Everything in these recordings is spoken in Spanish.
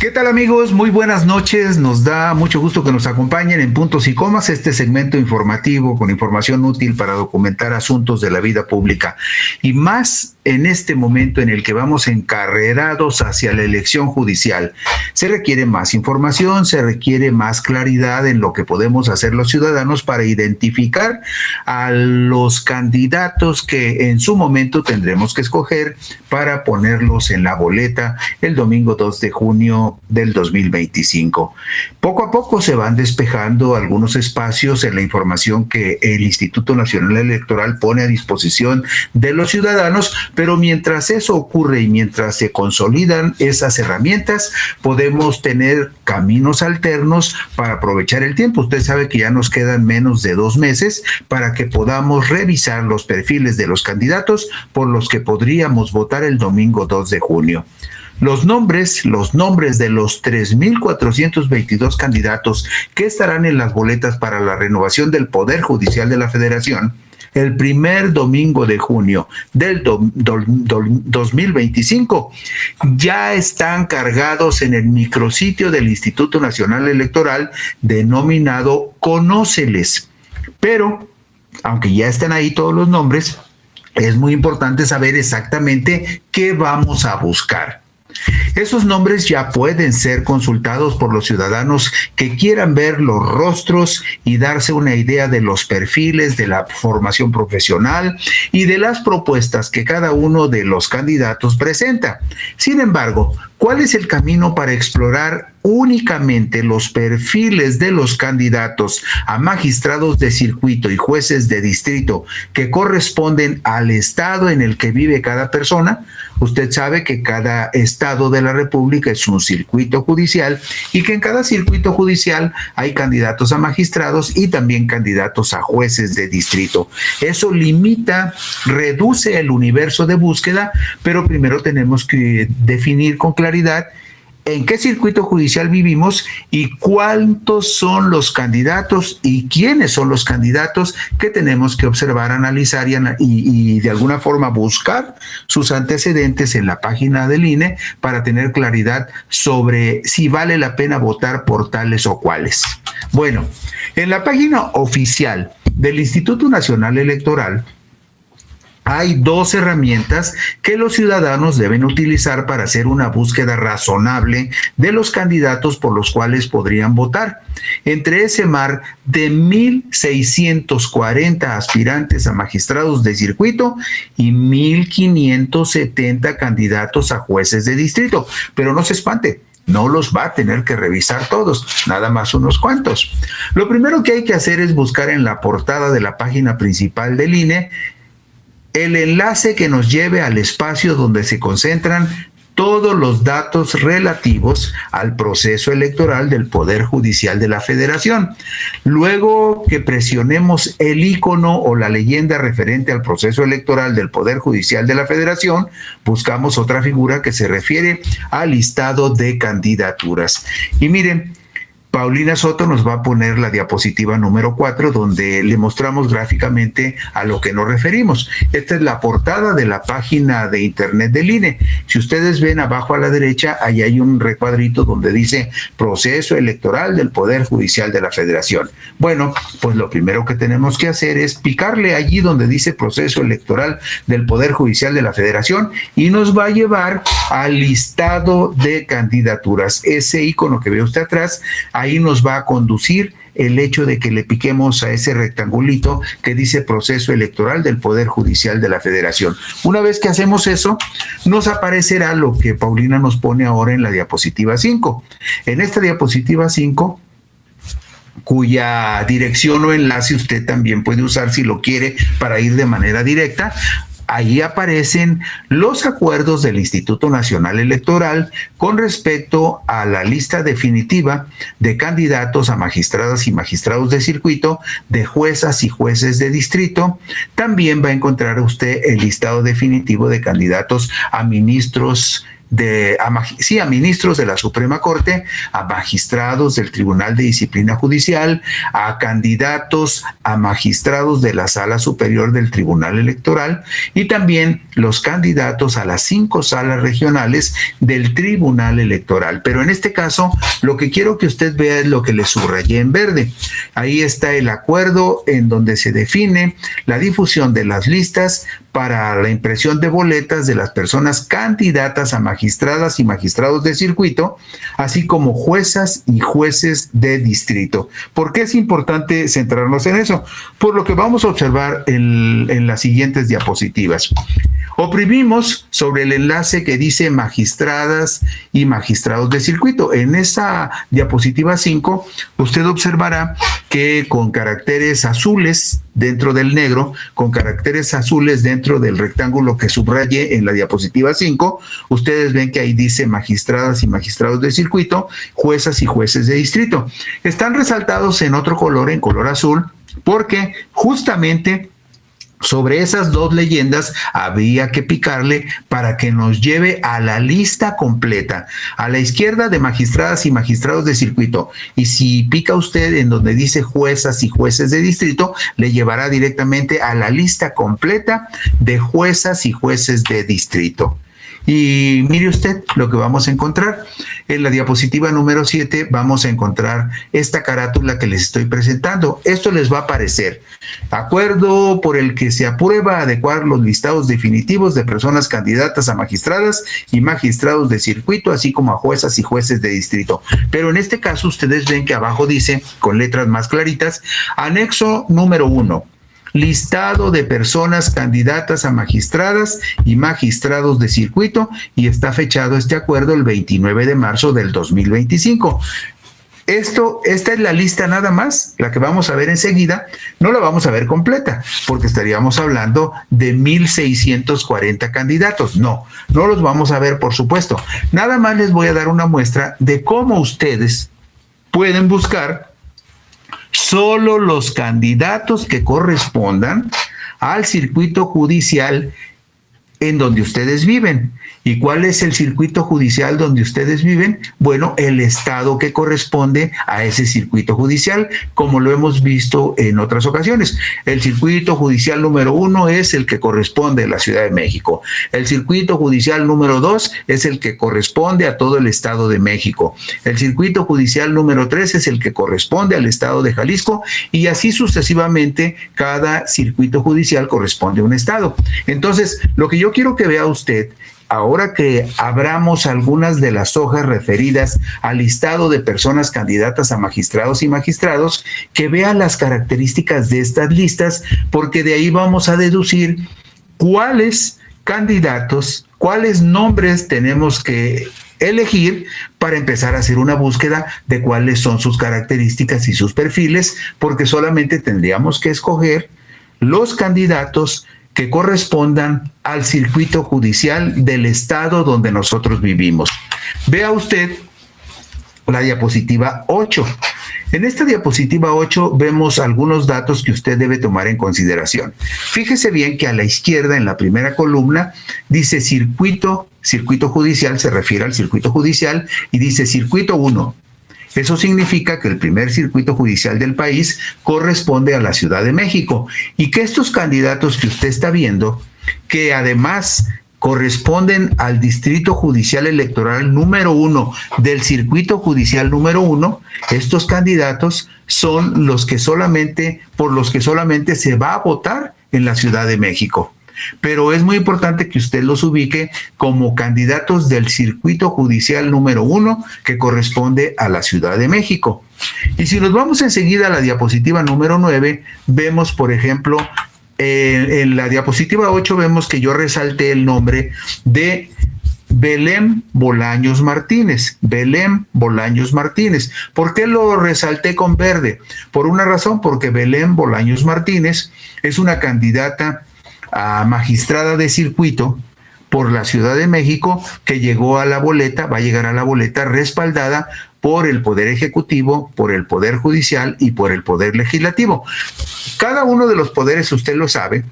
¿Qué tal, amigos? Muy buenas noches. Nos da mucho gusto que nos acompañen en Puntos y Comas, este segmento informativo con información útil para documentar asuntos de la vida pública. Y más en este momento en el que vamos encarrerados hacia la elección judicial. Se requiere más información, se requiere más claridad en lo que podemos hacer los ciudadanos para identificar a los candidatos que en su momento tendremos que escoger para ponerlos en la boleta el domingo 2 de junio del 2025. Poco a poco se van despejando algunos espacios en la información que el Instituto Nacional Electoral pone a disposición de los ciudadanos, pero mientras eso ocurre y mientras se consolidan esas herramientas, podemos tener caminos alternos para aprovechar el tiempo. Usted sabe que ya nos quedan menos de 2 meses para que podamos revisar los perfiles de los candidatos por los que podríamos votar el domingo 2 de junio. Los nombres de los 3,422 candidatos que estarán en las boletas para la renovación del Poder Judicial de la Federación el primer domingo de junio del 2025 ya están cargados en el micrositio del Instituto Nacional Electoral denominado Conóceles. Pero, aunque ya están ahí todos los nombres, es muy importante saber exactamente qué vamos a buscar. Esos nombres ya pueden ser consultados por los ciudadanos que quieran ver los rostros y darse una idea de los perfiles, de la formación profesional y de las propuestas que cada uno de los candidatos presenta. Sin embargo, ¿cuál es el camino para explorar únicamente los perfiles de los candidatos a magistrados de circuito y jueces de distrito que corresponden al estado en el que vive cada persona? Usted sabe que cada estado de la República es un circuito judicial y que en cada circuito judicial hay candidatos a magistrados y también candidatos a jueces de distrito. Eso reduce el universo de búsqueda, pero primero tenemos que definir con claridad en qué circuito judicial vivimos y cuántos son los candidatos y quiénes son los candidatos que tenemos que observar, analizar y de alguna forma buscar sus antecedentes en la página del INE para tener claridad sobre si vale la pena votar por tales o cuales. Bueno, en la página oficial del Instituto Nacional Electoral hay 2 herramientas que los ciudadanos deben utilizar para hacer una búsqueda razonable de los candidatos por los cuales podrían votar. Entre ese mar de 1,640 aspirantes a magistrados de circuito y 1,570 candidatos a jueces de distrito. Pero no se espante, no los va a tener que revisar todos, nada más unos cuantos. Lo primero que hay que hacer es buscar en la portada de la página principal del INE el enlace que nos lleve al espacio donde se concentran todos los datos relativos al proceso electoral del Poder Judicial de la Federación. Luego que presionemos el icono o la leyenda referente al proceso electoral del Poder Judicial de la Federación, buscamos otra figura que se refiere al listado de candidaturas. Y miren, Paulina Soto nos va a poner la diapositiva número 4, donde le mostramos gráficamente a lo que nos referimos. Esta es la portada de la página de internet del INE. Si ustedes ven abajo a la derecha, ahí hay un recuadrito donde dice Proceso Electoral del Poder Judicial de la Federación. Bueno, pues lo primero que tenemos que hacer es picarle allí donde dice Proceso Electoral del Poder Judicial de la Federación y nos va a llevar al listado de candidaturas. Ese icono que ve usted atrás, ahí nos va a conducir el hecho de que le piquemos a ese rectangulito que dice Proceso Electoral del Poder Judicial de la Federación. Una vez que hacemos eso, nos aparecerá lo que Paulina nos pone ahora en la diapositiva 5. En esta diapositiva 5, cuya dirección o enlace usted también puede usar si lo quiere para ir de manera directa, ahí aparecen los acuerdos del Instituto Nacional Electoral con respecto a la lista definitiva de candidatos a magistradas y magistrados de circuito, de juezas y jueces de distrito. También va a encontrar usted el listado definitivo de candidatos a ministros a ministros de la Suprema Corte, a magistrados del Tribunal de Disciplina Judicial, a candidatos a magistrados de la Sala Superior del Tribunal Electoral y también los candidatos a las 5 salas regionales del Tribunal Electoral. Pero en este caso, lo que quiero que usted vea es lo que le subrayé en verde. Ahí está el acuerdo en donde se define la difusión de las listas para la impresión de boletas de las personas candidatas a magistradas y magistrados de circuito, así como juezas y jueces de distrito. ¿Por qué es importante centrarnos en eso? Por lo que vamos a observar en las siguientes diapositivas. Oprimimos sobre el enlace que dice magistradas y magistrados de circuito. En esa diapositiva 5, usted observará que con caracteres azules dentro del negro, con caracteres azules dentro del rectángulo que subrayé en la diapositiva 5, ustedes ven que ahí dice magistradas y magistrados de circuito, juezas y jueces de distrito. Están resaltados en otro color, en color azul, porque justamente sobre esas dos leyendas habría que picarle para que nos lleve a la lista completa. A la izquierda de magistradas y magistrados de circuito. Y si pica usted en donde dice juezas y jueces de distrito, le llevará directamente a la lista completa de juezas y jueces de distrito. Y mire usted lo que vamos a encontrar. En la diapositiva número 7 vamos a encontrar esta carátula que les estoy presentando. Esto les va a aparecer. Acuerdo por el que se aprueba adecuar los listados definitivos de personas candidatas a magistradas y magistrados de circuito, así como a juezas y jueces de distrito. Pero en este caso ustedes ven que abajo dice, con letras más claritas, anexo número 1. Listado de personas candidatas a magistradas y magistrados de circuito, y está fechado este acuerdo el 29 de marzo del 2025. Esta es la lista nada más, la que vamos a ver enseguida. No la vamos a ver completa, porque estaríamos hablando de 1,640 candidatos. No los vamos a ver, por supuesto. Nada más les voy a dar una muestra de cómo ustedes pueden buscar solo los candidatos que correspondan al circuito judicial en donde ustedes viven. ¿Y cuál es el circuito judicial donde ustedes viven? Bueno, el estado que corresponde a ese circuito judicial, como lo hemos visto en otras ocasiones. El circuito judicial número 1 es el que corresponde a la Ciudad de México. El circuito judicial número 2 es el que corresponde a todo el Estado de México. El circuito judicial número 3 es el que corresponde al Estado de Jalisco, y así sucesivamente cada circuito judicial corresponde a un estado. Entonces, lo que yo quiero que vea usted, ahora que abramos algunas de las hojas referidas al listado de personas candidatas a magistrados y magistrados, que vean las características de estas listas, porque de ahí vamos a deducir cuáles candidatos, cuáles nombres tenemos que elegir para empezar a hacer una búsqueda de cuáles son sus características y sus perfiles, porque solamente tendríamos que escoger los candidatos que correspondan al circuito judicial del estado donde nosotros vivimos. Vea usted la diapositiva 8. En esta diapositiva 8 vemos algunos datos que usted debe tomar en consideración. Fíjese bien que a la izquierda, en la primera columna, dice circuito judicial, se refiere al circuito judicial, y dice circuito 1. Eso significa que el primer circuito judicial del país corresponde a la Ciudad de México, y que estos candidatos que usted está viendo, que además corresponden al distrito judicial electoral número 1 del circuito judicial número 1, estos candidatos son por los que solamente se va a votar en la Ciudad de México. Pero es muy importante que usted los ubique como candidatos del circuito judicial número 1 que corresponde a la Ciudad de México. Y si nos vamos enseguida a la diapositiva número 9, vemos, por ejemplo, en la diapositiva 8 vemos que yo resalté el nombre de Belén Bolaños Martínez. Belén Bolaños Martínez. ¿Por qué lo resalté con verde? Por una razón, porque Belén Bolaños Martínez es una candidata a magistrada de circuito por la Ciudad de México, que va a llegar a la boleta respaldada por el Poder Ejecutivo, por el Poder Judicial y por el Poder Legislativo. Cada uno de los poderes, usted lo sabe,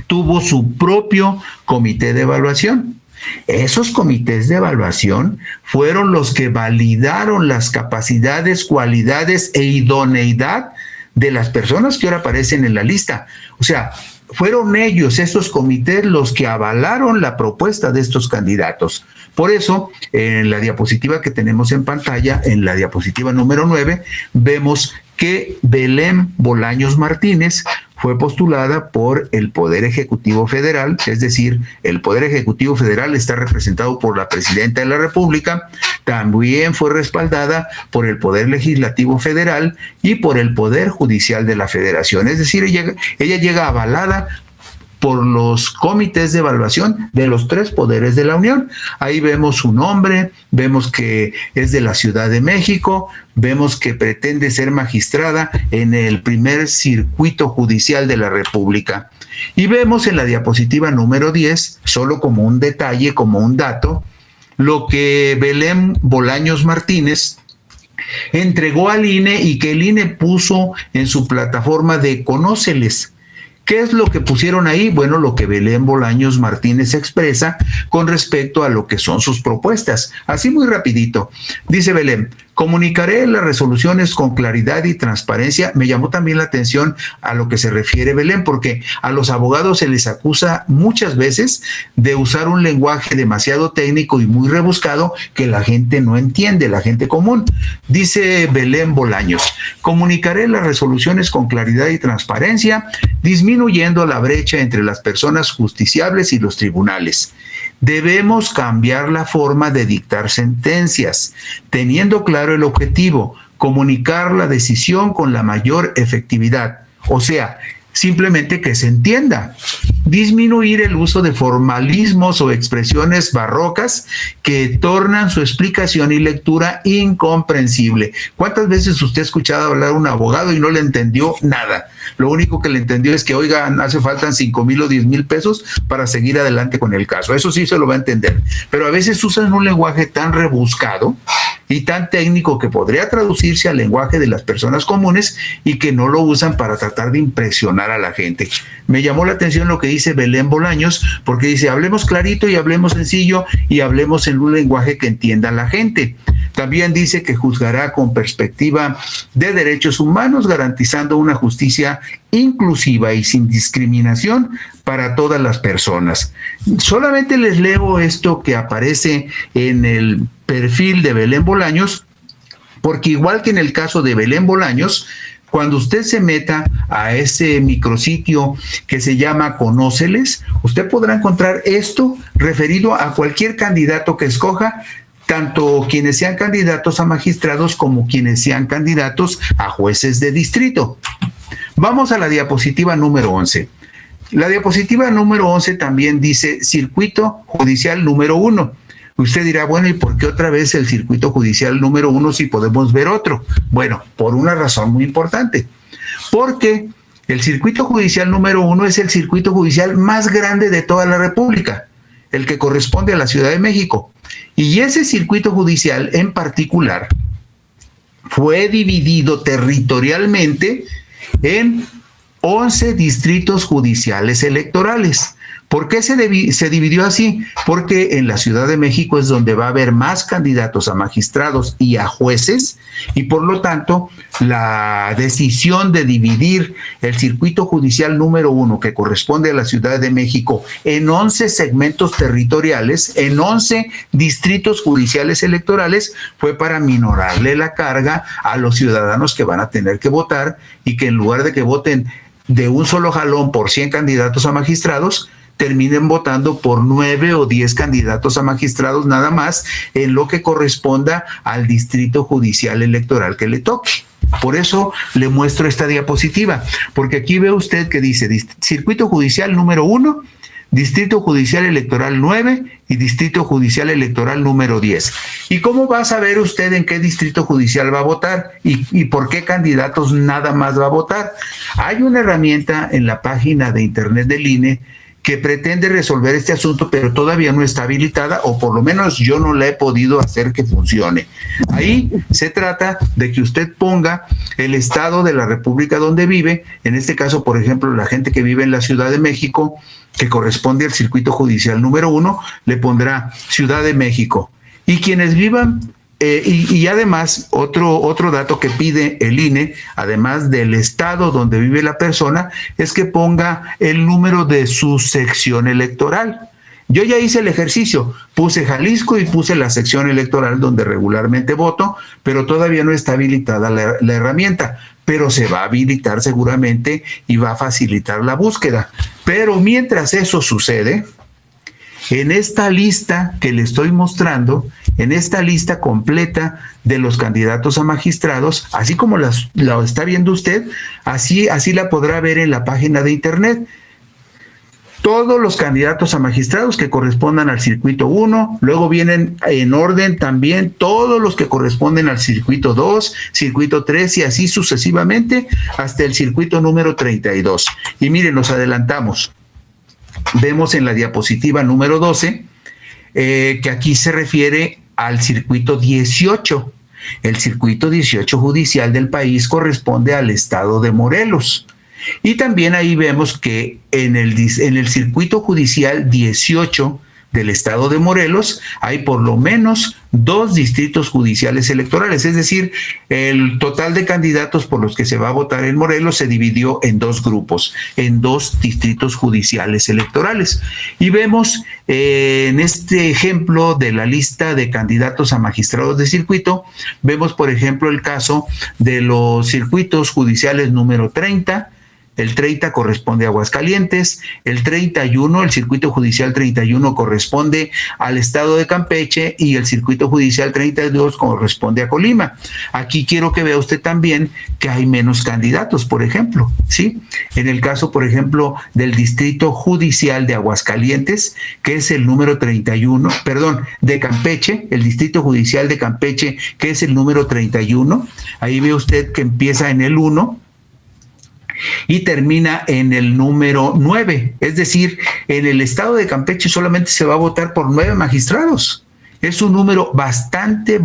tuvo su propio comité de evaluación. Esos comités de evaluación fueron los que validaron las capacidades, cualidades e idoneidad de las personas que ahora aparecen en la lista. O sea, fueron ellos, estos comités, los que avalaron la propuesta de estos candidatos. Por eso, en la diapositiva que tenemos en pantalla, en la diapositiva número 9, vemos que Belén Bolaños Martínez fue postulada por el Poder Ejecutivo Federal, es decir, el Poder Ejecutivo Federal está representado por la Presidenta de la República, también fue respaldada por el Poder Legislativo Federal y por el Poder Judicial de la Federación, es decir, ella llega avalada por los comités de evaluación de los 3 poderes de la Unión. Ahí vemos su nombre, vemos que es de la Ciudad de México, vemos que pretende ser magistrada en el primer circuito judicial de la República. Y vemos en la diapositiva número 10, solo como un detalle, como un dato, lo que Belén Bolaños Martínez entregó al INE y que el INE puso en su plataforma de Conóceles. ¿Qué es lo que pusieron ahí? Bueno, lo que Belén Bolaños Martínez expresa con respecto a lo que son sus propuestas. Así muy rapidito. Dice Belén, comunicaré las resoluciones con claridad y transparencia. Me llamó también la atención a lo que se refiere Belén, porque a los abogados se les acusa muchas veces de usar un lenguaje demasiado técnico y muy rebuscado que la gente no entiende, la gente común. Dice Belén Bolaños, comunicaré las resoluciones con claridad y transparencia, disminuyendo la brecha entre las personas justiciables y los tribunales. Debemos cambiar la forma de dictar sentencias, teniendo claro el objetivo, comunicar la decisión con la mayor efectividad. O sea, simplemente que se entienda. Disminuir el uso de formalismos o expresiones barrocas que tornan su explicación y lectura incomprensible. ¿Cuántas veces usted ha escuchado hablar a un abogado y no le entendió nada? Lo único que le entendió es que, oigan, hace falta 5,000 o 10,000 pesos para seguir adelante con el caso. Eso sí se lo va a entender. Pero a veces usan un lenguaje tan rebuscado y tan técnico que podría traducirse al lenguaje de las personas comunes y que no lo usan para tratar de impresionar a la gente. Me llamó la atención lo que dice Belén Bolaños, porque dice, hablemos clarito y hablemos sencillo y hablemos en un lenguaje que entienda la gente. También dice que juzgará con perspectiva de derechos humanos, garantizando una justicia inclusiva y sin discriminación para todas las personas. Solamente les leo esto que aparece en el perfil de Belén Bolaños, porque igual que en el caso de Belén Bolaños, cuando usted se meta a ese micrositio que se llama Conóceles, usted podrá encontrar esto referido a cualquier candidato que escoja, tanto quienes sean candidatos a magistrados como quienes sean candidatos a jueces de distrito. Vamos a la diapositiva número 11. La diapositiva número 11 también dice Circuito Judicial número 1. Usted dirá, bueno, ¿y por qué otra vez el circuito judicial número 1 si podemos ver otro? Bueno, por una razón muy importante. Porque el circuito judicial número 1 es el circuito judicial más grande de toda la República, el que corresponde a la Ciudad de México. Y ese circuito judicial en particular fue dividido territorialmente en 11 distritos judiciales electorales. ¿Por qué se dividió así? Porque en la Ciudad de México es donde va a haber más candidatos a magistrados y a jueces, y por lo tanto la decisión de dividir el circuito judicial número 1, que corresponde a la Ciudad de México, en 11 segmentos territoriales, en 11 distritos judiciales electorales, fue para minorarle la carga a los ciudadanos que van a tener que votar, y que en lugar de que voten de un solo jalón por 100 candidatos a magistrados, terminen votando por 9 o 10 candidatos a magistrados nada más en lo que corresponda al distrito judicial electoral que le toque. Por eso le muestro esta diapositiva, porque aquí ve usted que dice Circuito Judicial número 1, Distrito Judicial Electoral 9 y Distrito Judicial Electoral número 10. ¿Y cómo va a saber usted en qué distrito judicial va a votar y por qué candidatos nada más va a votar? Hay una herramienta en la página de internet del INE que pretende resolver este asunto, pero todavía no está habilitada, o por lo menos yo no la he podido hacer que funcione. Ahí se trata de que usted ponga el estado de la república donde vive, en este caso, por ejemplo, la gente que vive en la Ciudad de México, que corresponde al circuito judicial número 1, le pondrá Ciudad de México. Y quienes vivan, y además, otro dato que pide el INE, además del estado donde vive la persona, es que ponga el número de su sección electoral. Yo ya hice el ejercicio, puse Jalisco y puse la sección electoral donde regularmente voto, pero todavía no está habilitada la herramienta, pero se va a habilitar seguramente y va a facilitar la búsqueda. Pero mientras eso sucede, en esta lista que le estoy mostrando, en esta lista completa de los candidatos a magistrados, así como la está viendo usted, así la podrá ver en la página de internet. Todos los candidatos a magistrados que correspondan al circuito 1, luego vienen en orden también todos los que corresponden al circuito 2, circuito 3 y así sucesivamente hasta el circuito número 32. Y miren, nos adelantamos. Vemos en la diapositiva número 12 que aquí se refiere al circuito 18. El circuito 18 judicial del país corresponde al estado de Morelos. Y también ahí vemos que en el circuito judicial 18 del estado de Morelos hay por lo menos 2 distritos judiciales electorales, es decir, el total de candidatos por los que se va a votar en Morelos se dividió en 2 grupos, en 2 distritos judiciales electorales. Y vemos en este ejemplo de la lista de candidatos a magistrados de circuito, vemos por ejemplo el caso de los circuitos judiciales número 30, el 30 corresponde a Aguascalientes, el 31, el circuito judicial 31 corresponde al estado de Campeche y el circuito judicial 32 corresponde a Colima. Aquí quiero que vea usted también que hay menos candidatos, por ejemplo, ¿sí? En el caso, por ejemplo, del distrito judicial de Aguascalientes, que es el número 31, de Campeche, el distrito judicial de Campeche, que es el número 31, ahí ve usted que empieza en el 1, y termina en el número 9, es decir, en el estado de Campeche solamente se va a votar por 9 magistrados. Es un número bastante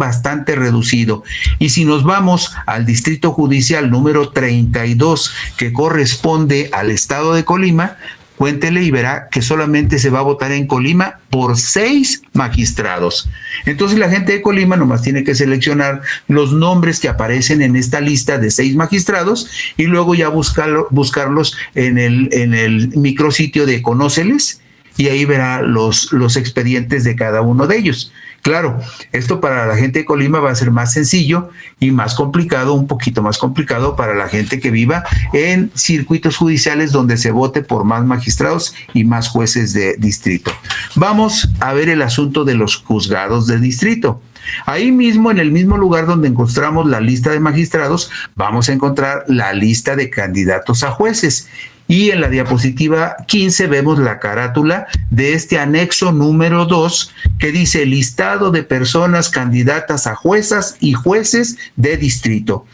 reducido. Y si nos vamos al distrito judicial número 32, que corresponde al estado de Colima, cuéntele y verá que solamente se va a votar en Colima por 6 magistrados. Entonces la gente de Colima nomás tiene que seleccionar los nombres que aparecen en esta lista de 6 magistrados y luego ya buscarlos en el micrositio de Conóceles y ahí verá los expedientes de cada uno de ellos. Claro, esto para la gente de Colima va a ser más sencillo y más complicado, un poquito más complicado para la gente que viva en circuitos judiciales donde se vote por más magistrados y más jueces de distrito. Vamos a ver el asunto de los juzgados de distrito. Ahí mismo, en el mismo lugar donde encontramos la lista de magistrados, vamos a encontrar la lista de candidatos a jueces. Y en la diapositiva 15 vemos la carátula de este anexo número 2 que dice listado de personas candidatas a juezas y jueces de distrito.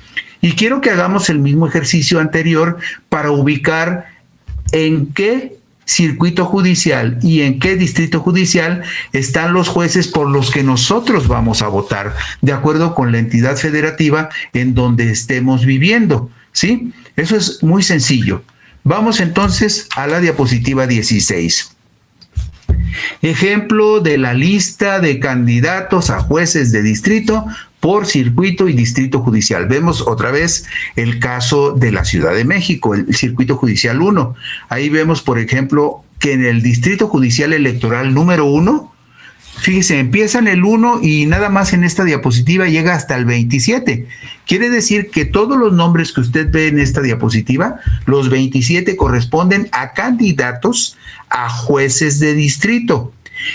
Y quiero que hagamos el mismo ejercicio anterior para ubicar en qué circuito judicial y en qué distrito judicial están los jueces por los que nosotros vamos a votar, de acuerdo con la entidad federativa en donde estemos viviendo, ¿sí? Eso es muy sencillo. Vamos entonces a la diapositiva 16. Ejemplo de la lista de candidatos a jueces de distrito por circuito y distrito judicial. Vemos otra vez el caso de la Ciudad de México, el circuito judicial 1. Ahí vemos, por ejemplo, que en el distrito judicial electoral número 1, fíjese, empieza en el 1 y nada más en esta diapositiva llega hasta el 27. Quiere decir que todos los nombres que usted ve en esta diapositiva, los 27 corresponden a candidatos a jueces de distrito.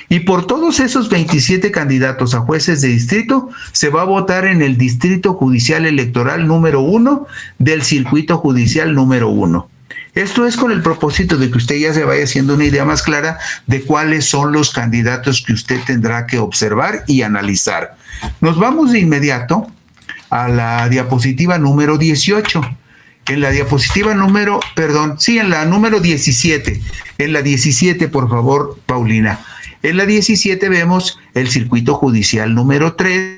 Y por todos esos 27 candidatos a jueces de distrito, se va a votar en el distrito judicial electoral número 1 del circuito judicial número 1. Esto es con el propósito de que usted ya se vaya haciendo una idea más clara de cuáles son los candidatos que usted tendrá que observar y analizar. Nos vamos de inmediato a la diapositiva número 18. En la diapositiva en la número 17. En la 17, por favor, Paulina. En la 17 vemos el circuito judicial número 3.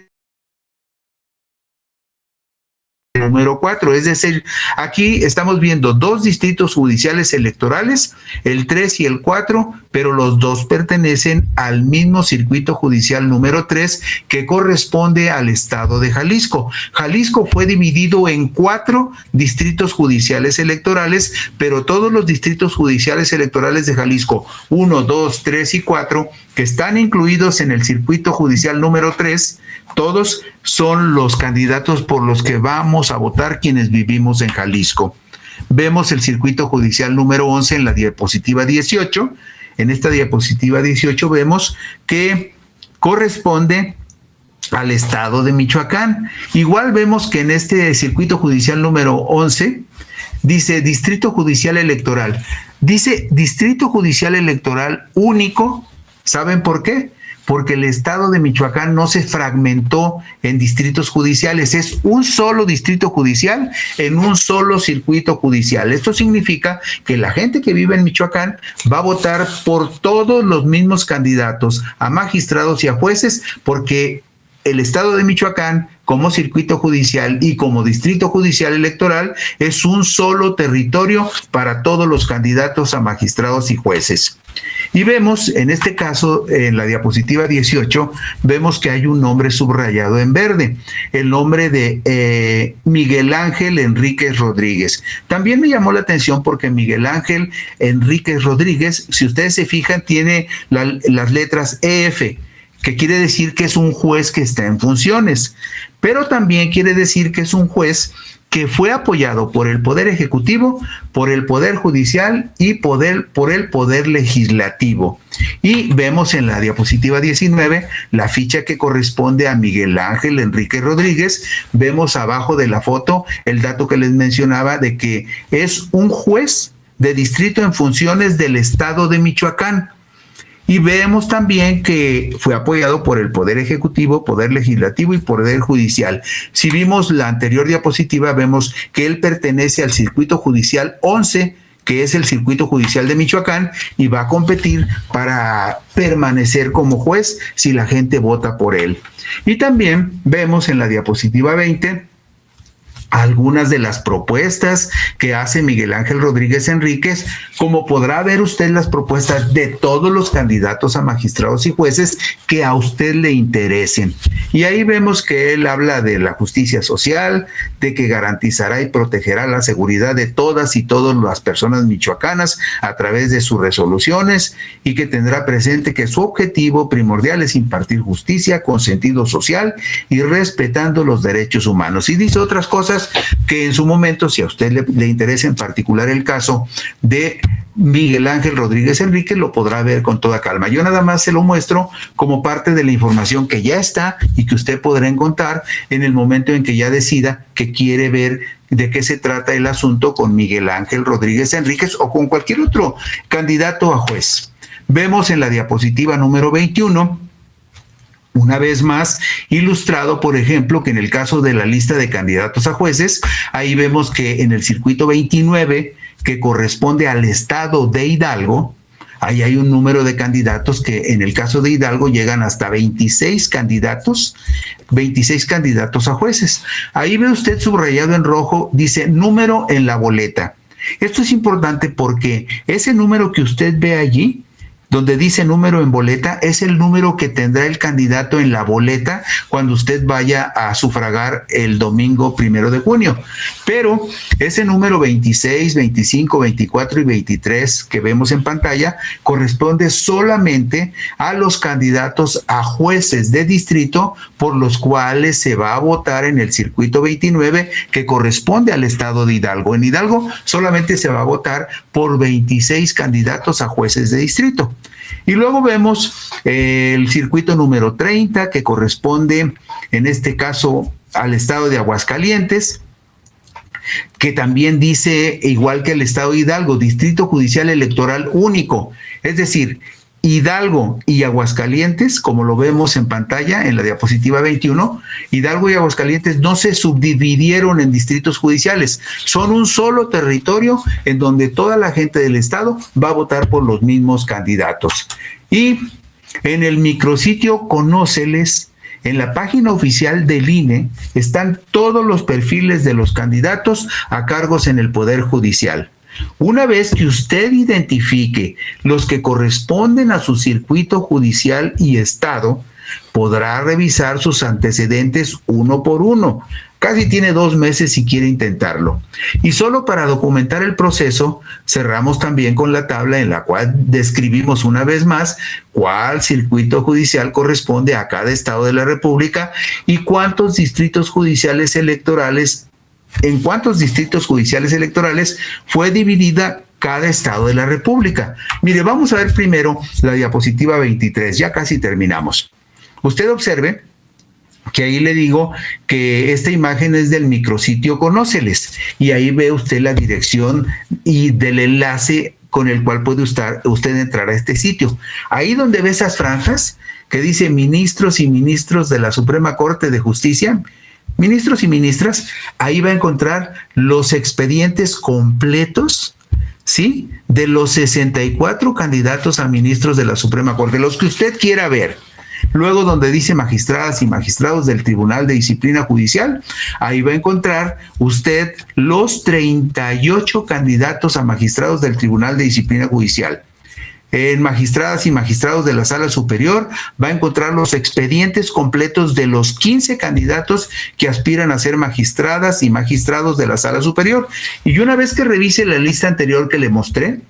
Número 4, es decir, aquí estamos viendo dos distritos judiciales electorales, el 3 y el 4, pero los dos pertenecen al mismo circuito judicial número 3 que corresponde al estado de Jalisco. Jalisco fue dividido en 4 distritos judiciales electorales, pero todos los distritos judiciales electorales de Jalisco, 1, 2, 3 y 4, que están incluidos en el circuito judicial número 3, todos son los candidatos por los que vamos a votar quienes vivimos en Jalisco. Vemos el circuito judicial número 11 en la diapositiva 18. En esta diapositiva 18 vemos que corresponde al estado de Michoacán. Igual vemos que en este circuito judicial número 11 dice Distrito Judicial Electoral. Dice Distrito Judicial Electoral único. ¿Saben por qué? Porque el estado de Michoacán no se fragmentó en distritos judiciales, es un solo distrito judicial en un solo circuito judicial. Esto significa que la gente que vive en Michoacán va a votar por todos los mismos candidatos a magistrados y a jueces, porque el estado de Michoacán, como circuito judicial y como distrito judicial electoral, es un solo territorio para todos los candidatos a magistrados y jueces. Y vemos, en este caso, en la diapositiva 18, vemos que hay un nombre subrayado en verde, el nombre de Miguel Ángel Enríquez Rodríguez. También me llamó la atención porque Miguel Ángel Enríquez Rodríguez, si ustedes se fijan, tiene las letras EF, que quiere decir que es un juez que está en funciones, pero también quiere decir que es un juez que fue apoyado por el Poder Ejecutivo, por el Poder Judicial y por el Poder Legislativo. Y vemos en la diapositiva 19 la ficha que corresponde a Miguel Ángel Enríquez Rodríguez. Vemos abajo de la foto el dato que les mencionaba de que es un juez de distrito en funciones del estado de Michoacán. Y vemos también que fue apoyado por el Poder Ejecutivo, Poder Legislativo y Poder Judicial. Si vimos la anterior diapositiva, vemos que él pertenece al circuito judicial 11, que es el circuito judicial de Michoacán, y va a competir para permanecer como juez si la gente vota por él. Y también vemos en la diapositiva 20 algunas de las propuestas que hace Miguel Ángel Rodríguez Enríquez. Como podrá ver usted, las propuestas de todos los candidatos a magistrados y jueces que a usted le interesen. Y ahí vemos que él habla de la justicia social, de que garantizará y protegerá la seguridad de todas y todas las personas michoacanas a través de sus resoluciones, y que tendrá presente que su objetivo primordial es impartir justicia con sentido social y respetando los derechos humanos. Y dice otras cosas que en su momento, si a usted le interesa en particular el caso de Miguel Ángel Rodríguez Enríquez, lo podrá ver con toda calma. Yo nada más se lo muestro como parte de la información que ya está y que usted podrá encontrar en el momento en que ya decida que quiere ver de qué se trata el asunto con Miguel Ángel Rodríguez Enríquez o con cualquier otro candidato a juez. Vemos en la diapositiva número 21, una vez más ilustrado, por ejemplo, que en el caso de la lista de candidatos a jueces, ahí vemos que en el circuito 29, que corresponde al estado de Hidalgo, ahí hay un número de candidatos que en el caso de Hidalgo llegan hasta 26 candidatos a jueces. Ahí ve usted subrayado en rojo, dice número en la boleta. Esto es importante porque ese número que usted ve allí, donde dice número en boleta, es el número que tendrá el candidato en la boleta cuando usted vaya a sufragar el domingo 1 de junio. Pero ese número 26, 25, 24 y 23 que vemos en pantalla corresponde solamente a los candidatos a jueces de distrito por los cuales se va a votar en el circuito 29, que corresponde al estado de Hidalgo. En Hidalgo solamente se va a votar por 26 candidatos a jueces de distrito. Y luego vemos el circuito número 30, que corresponde en este caso al estado de Aguascalientes, que también dice, igual que el estado de Hidalgo, Distrito Judicial Electoral Único. Es decir, Hidalgo y Aguascalientes, como lo vemos en pantalla en la diapositiva 21, Hidalgo y Aguascalientes no se subdividieron en distritos judiciales, son un solo territorio en donde toda la gente del estado va a votar por los mismos candidatos. Y en el micrositio Conóceles, en la página oficial del INE, están todos los perfiles de los candidatos a cargos en el Poder Judicial. Una vez que usted identifique los que corresponden a su circuito judicial y estado, podrá revisar sus antecedentes uno por uno. Casi tiene 2 meses si quiere intentarlo. Y solo para documentar el proceso, cerramos también con la tabla en la cual describimos una vez más cuál circuito judicial corresponde a cada estado de la República y cuántos distritos judiciales electorales, en cuántos distritos judiciales electorales fue dividida cada estado de la República. Mire, vamos a ver primero la diapositiva 23, ya casi terminamos. Usted observe que ahí le digo que esta imagen es del micrositio Conóceles y ahí ve usted la dirección y del enlace con el cual puede usted entrar a este sitio. Ahí donde ve esas franjas que dice ministros y ministros de la Suprema Corte de Justicia, ministros y ministras, ahí va a encontrar los expedientes completos, ¿sí?, de los 64 candidatos a ministros de la Suprema Corte, los que usted quiera ver. Luego, donde dice magistradas y magistrados del Tribunal de Disciplina Judicial, ahí va a encontrar usted los 38 candidatos a magistrados del Tribunal de Disciplina Judicial. En magistradas y magistrados de la Sala Superior va a encontrar los expedientes completos de los 15 candidatos que aspiran a ser magistradas y magistrados de la Sala Superior. Y una vez que revise la lista anterior que le mostré,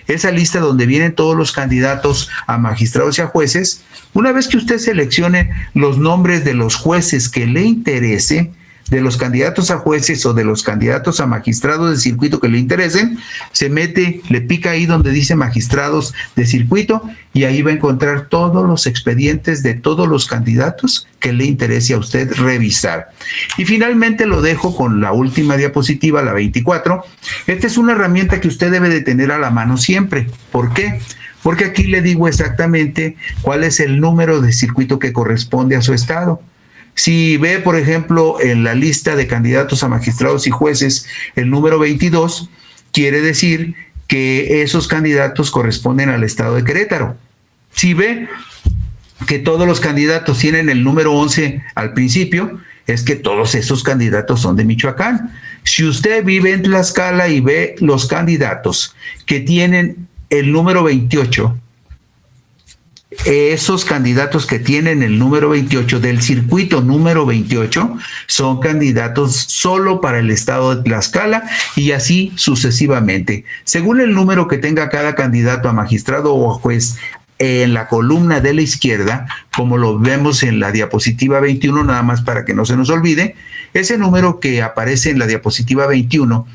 esa lista donde vienen todos los candidatos a magistrados y a jueces, una vez que usted seleccione los nombres de los jueces que le interese, de los candidatos a jueces o de los candidatos a magistrados de circuito que le interesen, se mete, le pica ahí donde dice magistrados de circuito y ahí va a encontrar todos los expedientes de todos los candidatos que le interese a usted revisar. Y finalmente lo dejo con la última diapositiva, la 24. Esta es una herramienta que usted debe de tener a la mano siempre. ¿Por qué? Porque aquí le digo exactamente cuál es el número de circuito que corresponde a su estado. Si ve, por ejemplo, en la lista de candidatos a magistrados y jueces el número 22, quiere decir que esos candidatos corresponden al estado de Querétaro. Si ve que todos los candidatos tienen el número 11 al principio, es que todos esos candidatos son de Michoacán. Si usted vive en Tlaxcala y ve los candidatos que tienen el número 28, esos candidatos que tienen el número 28 del circuito número 28 son candidatos solo para el estado de Tlaxcala y así sucesivamente. Según el número que tenga cada candidato a magistrado o a juez en la columna de la izquierda, como lo vemos en la diapositiva 21, nada más para que no se nos olvide, ese número que aparece en la diapositiva 21,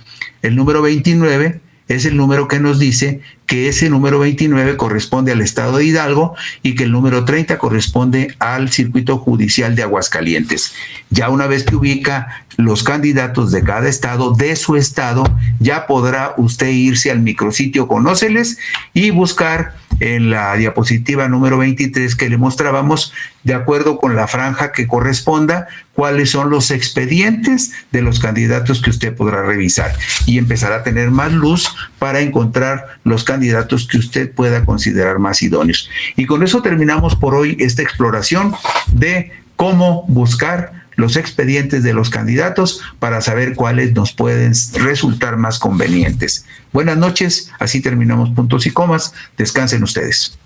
el número 29, es el número que nos dice que ese número 29 corresponde al estado de Hidalgo y que el número 30 corresponde al circuito judicial de Aguascalientes. Ya una vez que ubica los candidatos de cada estado, de su estado, ya podrá usted irse al micrositio Conóceles y buscar en la diapositiva número 23 que le mostrábamos, de acuerdo con la franja que corresponda, cuáles son los expedientes de los candidatos que usted podrá revisar y empezará a tener más luz para encontrar los candidatos que usted pueda considerar más idóneos. Y con eso terminamos por hoy esta exploración de cómo buscar los expedientes de los candidatos para saber cuáles nos pueden resultar más convenientes. Buenas noches, así terminamos puntos y comas. Descansen ustedes.